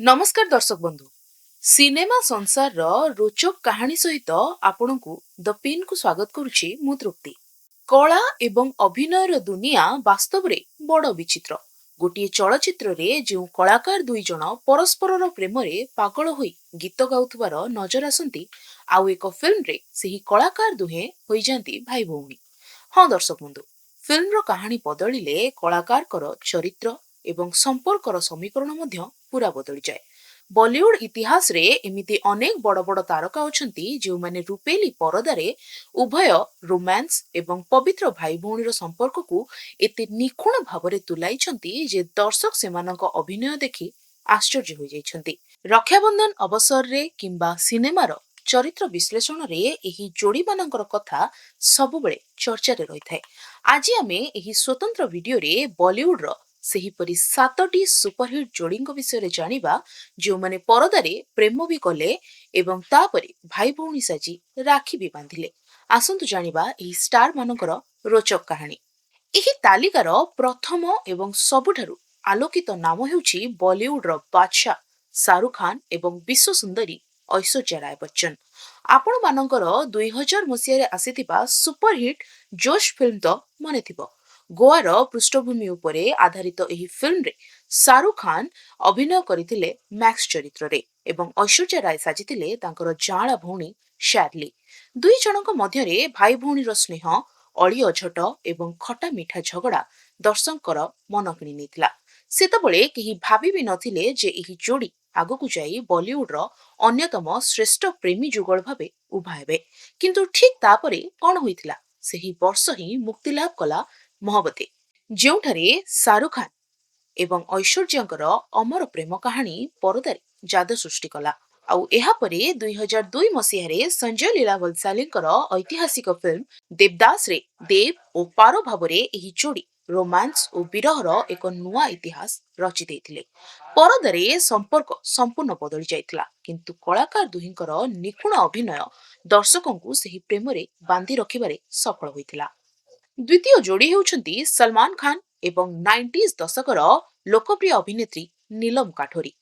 नमस्कार दर्शक बंधु सिनेमा संसार रोचक कहानी सहित आपण को द पिन को स्वागत करुछि मु तृप्ति। कला एवं अभिनयर दुनिया वास्तव रे बड़ विचित्र। गोटे चलचित्र रे जो कलाकार दुई जन परस्पर प्रेम रे पागल होई गीत गाउथबार नजर आसंती आउ एक फिल्म रे सेही कलाकार दुहे होई जांती भाई भौणी। हाँ दर्शक बंधु, फिल्म रो कहानी बदलिले कलाकार कर चरित्र एवं संपर्कर समीकरण मध्य पूरा बदली जाए। बॉलीवुड इतिहास रे एमिति अनेक बड़ बड़ तारका अछंती जो माने रूपेली परदारे उभय रोमांस एवं पवित्र भाई भौणीर संपर्क को एते निखुण भावरे तुलाइछंती जे दर्शक सेमानक अभिनय देखि आश्चर्य होई जाइछंती। रक्षाबंधन अवसर रे किंबा सिनेमार चरित्र विश्लेषण रे एही जोड़ी मानकर कथा सबुबेले चर्चा रे रहिथाय। आज आमे एही स्वतंत्र वीडियो रे बॉलीवुड रो सेहीपरि 7टी सुपरहिट जोड़ीଙ୍କ विषय जानिबा जो माने परदारे प्रेम भी कले एवं तापरे भाई भौणी साजी राखी भी बांधिले। आसंतु जानिबा एही स्टार मानकर रोचक कहानी। एही तालिकार प्रथम एवं सबुठारु आलोकित नाम हेउछि बॉलीवुड रो बादशाह शाहरुख खान एवं विश्व सुंदरी ऐश्वर्या राय बच्चन। आपण मानकर 2000 मसिया रे आसीथिबा सुपरहिट जोश फिल्म तो मने थिबो। गोवार पृष्ठभूमि उपरे आधारित एही फिल्म रे शाहरुख खान अभिनय करिथिले मैक्स चरित्र रे एवं ऐश्वर्या राय साजिथिले तांकर जाळा भौणी शार्ली। दुई जनक मध्य रे भाई भौणीर स्नेह अळी अझट एवं खटा मिठा झगड़ा दर्शकर मन किणी नेथिला। सेतबेले केही भाबी भी नथिले जे एही जोड़ी आगकु जाई बॉलीवुड रो अन्यतम श्रेष्ठ प्रेमी जुगल भाबे उभा हेबे। किंतु ठीक तापरे कोन होइथिला सेही वर्ष ही मुक्ति लाभ कला मोहब्बते, जोठारे शाहरुख खान एवं ऐश्वर्याଙ୍କର अमर प्रेम कहानी परदारे जादू सृष्टि कला। आउ एहा परे 2002 मसिहारे संजय लीला बंसालीଙ୍କର ऐतिहासिक फिल्म देवदास रे देव ओ पारो भाबरे एही जोड़ी रोमांस ओ विरहर एक नुआ इतिहास रचि देथिले। परदारे संपर्क संपूर्ण बदली जाइथिला, किंतु कलाकार दुहिंकर निखुण अभिनय दर्शकंकु सेही प्रेम रे बांधी रखिबारे सफल होइथिला। द्वितीय जोड़ी हेउछंती सलमान खान एवं 90s दशकर लोकप्रिय अभिनेत्री नीलम काठोरी।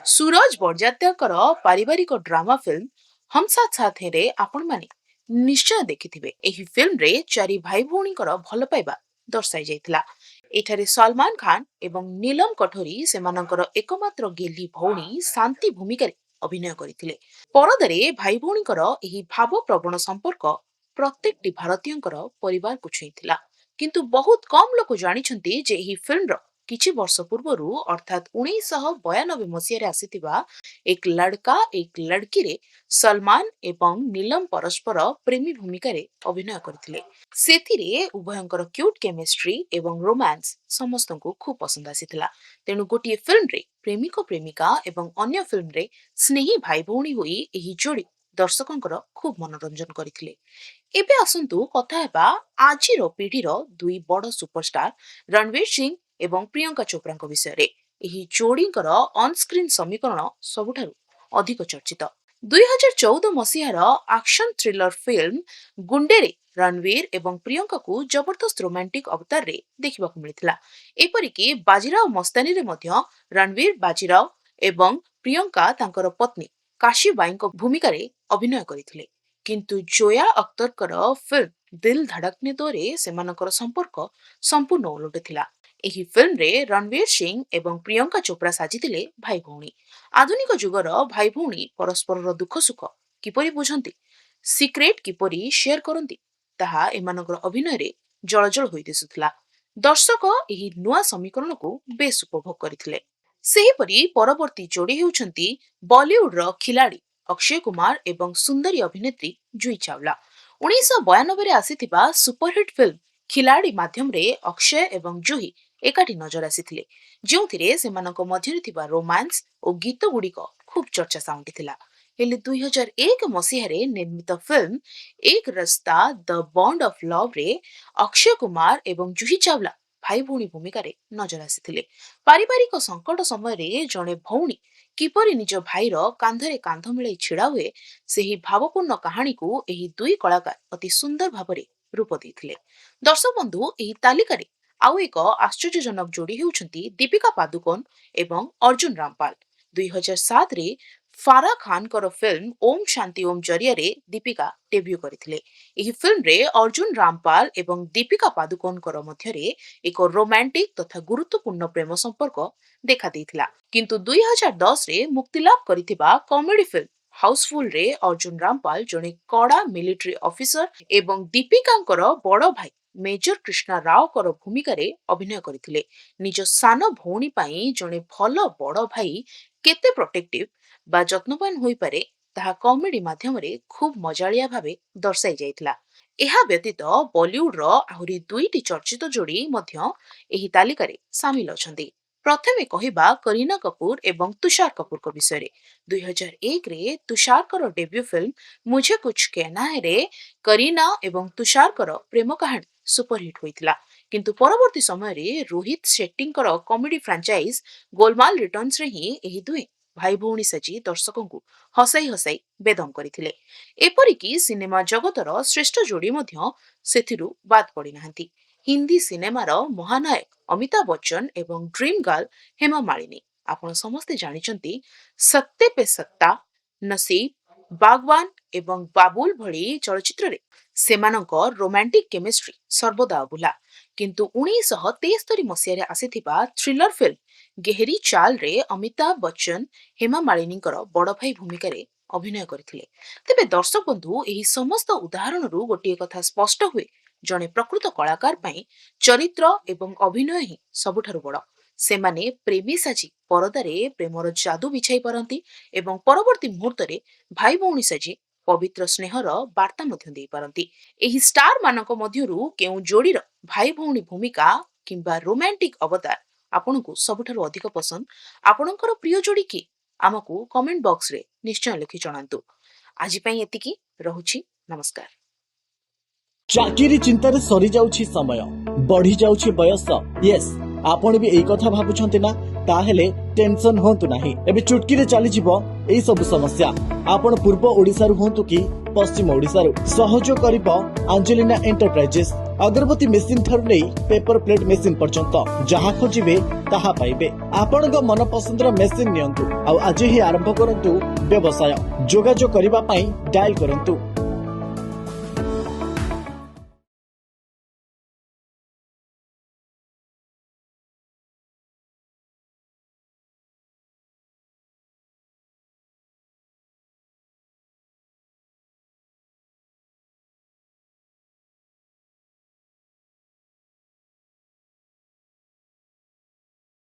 सूरज बड़जात्याकर पारिवारिक ड्रामा फिल्म हम साथ साथ हैं रे आपण माने निश्चय देखिथिबे। एही फिल्म रे चारि भाई भौणीकर भल पाइबा दर्शाई जाइथिला। एठारे सलमान खान एवं नीलम कठोरी सेमानकर एकमात्र गेली भौणी शांति भूमिका अभिनय करिथिले। परदारे भाई भौणीकर एही भाव प्रवण संपर्क प्रत्येकटी भारतीयଙ୍କର परिवार को छुईथिला। किंतु बहुत कम लोक जानिछंती जे एही फिल्म रो किछि वर्ष पूर्वरु अर्थात 1992 मसिया रे आसीथिबा एक लड़का एक लड़की रे सलमान एवं नीलम परस्पर प्रेमी भूमिका रे अभिनय करथिले। सेथिरे उभयंकर क्यूट केमिस्ट्री एवं रोमांस समस्तंको खूब पसंद आसीथिला। तेनु गोटिए फिल्म रे प्रेमिक प्रेमिका एवं अन्य फिल्म रे स्नेही भाई भौणी होई एही जोड़ी दर्शकंकर खूब मनोरंजन करथिले। एबे आसंतु कथा हेबा आजिर पीढ़ीर दुई बड़ सुपरस्टार रणवीर सिंह एवं प्रियंका चोप्राଙ୍କ विषय। एही जोड़ीଙ୍କର ऑन स्क्रीन समीकरण सबुठारु अधिक चर्चित। 2014 मसिहार एक्शन थ्रिलर फिल्म गुंडेरे रणवीर एवं प्रियंका को जबरदस्त रोमांटिक अवतार रे देखिबाकु मिलिथिला। एपरिकी बाजीराव मस्तानी रे मध्य रणवीर बाजीराव एवं प्रियंका तांकर पत्नी काशीबाईଙ୍କ भूमिका रे अभिनय करिथिले। किंतु जोया अख्तरकर फिल्म दिल धड़कने दो रे सेमानकर संपर्क संपूर्ण उलट थिला। एही फिल्म रे रणवीर सिंह एवं प्रियंका चोप्रा साजिथिले भाई भौणी। आधुनिक जुगर भाई भौणी परस्पर दुख सुख किपरि बुझंती, सिक्रेट किपरि शेयर करंती, ताहा एमानकर अभिनय रे जळजळ होई दिसुथिला। दर्शक एही नुआ समीकरण को बेस उपभोग करिथिले। सेहीपरि परवर्ती जोड़ी हेउछंती बॉलीवुड रो खिलाड़ी अक्षय कुमार एवं सुंदरी अभिनेत्री जुई चावला। 1992 रे आसीथिबा सुपरहिट फिल्म खिलाड़ी माध्यम रे अक्षय एवं जुही एकाठी नजर आसीथिले, जोंथिरे सेमानक मध्यरे थिबा रोमांस ओ गीत गुड़िक खूब चर्चा साउंटिथिला। हेले 2001 मसिहारे निर्मित फिल्म एक रास्ता द बॉन्ड ऑफ लव रे अक्षय कुमार एवं जुही चावला भाई भौणी भूमिका रे नजर आसीथिले। पारिवारिक संकट समय रे जणे भौणी किपरि निज भाईर कांधरे कांध मिलाई छिड़ा हुए सेही भावपूर्ण कहानी को एही दुई कलाकार अति सुंदर भावरे रूप देथिले। दर्शक बंधु एही तालिका रे आउ एक आश्चर्यजनक जोड़ी हेउछंती दीपिका पादुकोण एवं अर्जुन रामपाल। 2007 ରେ फारा खान फिल्म ओम शांति ओम जरिया दीपिका डेब्यू करथिले। एही फिल्म रे अर्जुन रामपाल एवं दीपिका पादुकोण मध्यरे एक रोमांटिक तथा गुरुत्वपूर्ण प्रेम संपर्क देखा देथिला। किंतु 2010 रे मुक्तिलाभ करिथिबा कॉमेडी फिल्म हाउसफुल रे अर्जुन रामपाल जने कड़ा मिलिट्री ऑफिसर एवं दीपिकांकर बड़ भाई मेजर कृष्णा राव भूमिका रे अभिनय करथिले। निज सान भौणी पाई जने भल बड़ भाई केते प्रोटेक्टिव बा जत्नवान होई पारे ताहा कॉमेडी माध्यम रे खूब मजालिया भाबे दर्शाई जाइथिला। एहा व्यतीत बॉलीवुड रो आहुरी दुईटी चर्चित जोड़ी मध्य एही तालिका रे शामिल अछंती। प्रथमे कहिबा करीना कपूर एवं तुषार कपूर को विषय रे। 2001 रे तुषार कर डेब्यू फिल्म मुझे कुछ कहना है रे करीना एवं तुषार कर प्रेम कहानी सुपरहिट होइथिला। किंतु परवर्ती समय रे Rohit Shetty comedy franchise Golmaal returns रे ही एही दुई भाई भौणी सजी दर्शकों को हसाई हसाई बेदम करथिले। एपरिकी सिनेमा जगतर श्रेष्ठ जोड़ी मध्य सेथिरु बाद पड़ी नाहंती। हिंदी सिनेमार महानायक अमिताभ बच्चन एवं ड्रीम गर्ल हेमा मालिनी आपण समस्ते जानिचंती सत्ते पे सत्ता, नसीब, बागवान एवं बाबुल भली चलचित्र रे सेमानक रोमांटिक केमिस्ट्री सर्वदा अभुला। किंतु 1973 मसीह आसीथिबा थ्रिलर फिल्म गेहरी चाल रे अमिताभ बच्चन हेमा मालिनी बड़ भाई भूमिका रे अभिनय करथिले। तेबे दर्शक बंधु एही समस्त उदाहरण रु गोटे कथा स्पष्ट हुए जने प्रकृत कलाकार पाई चरित्र एवं अभिनय ही सबुठारु बड़। सेमाने प्रेमी साजी परदारे प्रेमर जादू बिछाई पारंती एवं परवर्ती मुहूर्त रे भाई भौणी साजी पवित्र स्नेहर वार्ता मध्य देई पारंती। एही स्टार मानक मध्यरु केउ जोड़ीर भाई भौणी भूमिका किंबा रोमांटिक अवतार आपनकु सबुठारु अधिक पसंद, आपनकर प्रिय जोड़ी की आमकु कमेंट बॉक्स रे निश्चय लिखि जणांतु। आजि पई एतिकी रहुछि, नमस्कार। चाकिरी चिंतार सरी जाउछि समय, बढ़ी जाउछि बयस। यस, आपण भी एई कथा भाबुछंती ना? ताहेले टेंशन होंतु नाही। एबे चुटकी रे चली जिवो एई सब समस्या। आपण पूर्व ओडिसा रु होंतु कि पश्चिम ओडिसा रु सहयोग करिवो एंजेलिना एंटरप्राइजेस। अगरबत्ती मेसिन थारु नै पेपर प्लेट मेसिन पर्यंत जहा खोजिबे ताहा पाइबे। आपणक मन पसंदर मेसिन नियंतु आ आज ही आरंभ करंतु व्यवसाय। जोगाजोग करिबा पई डायल करंतु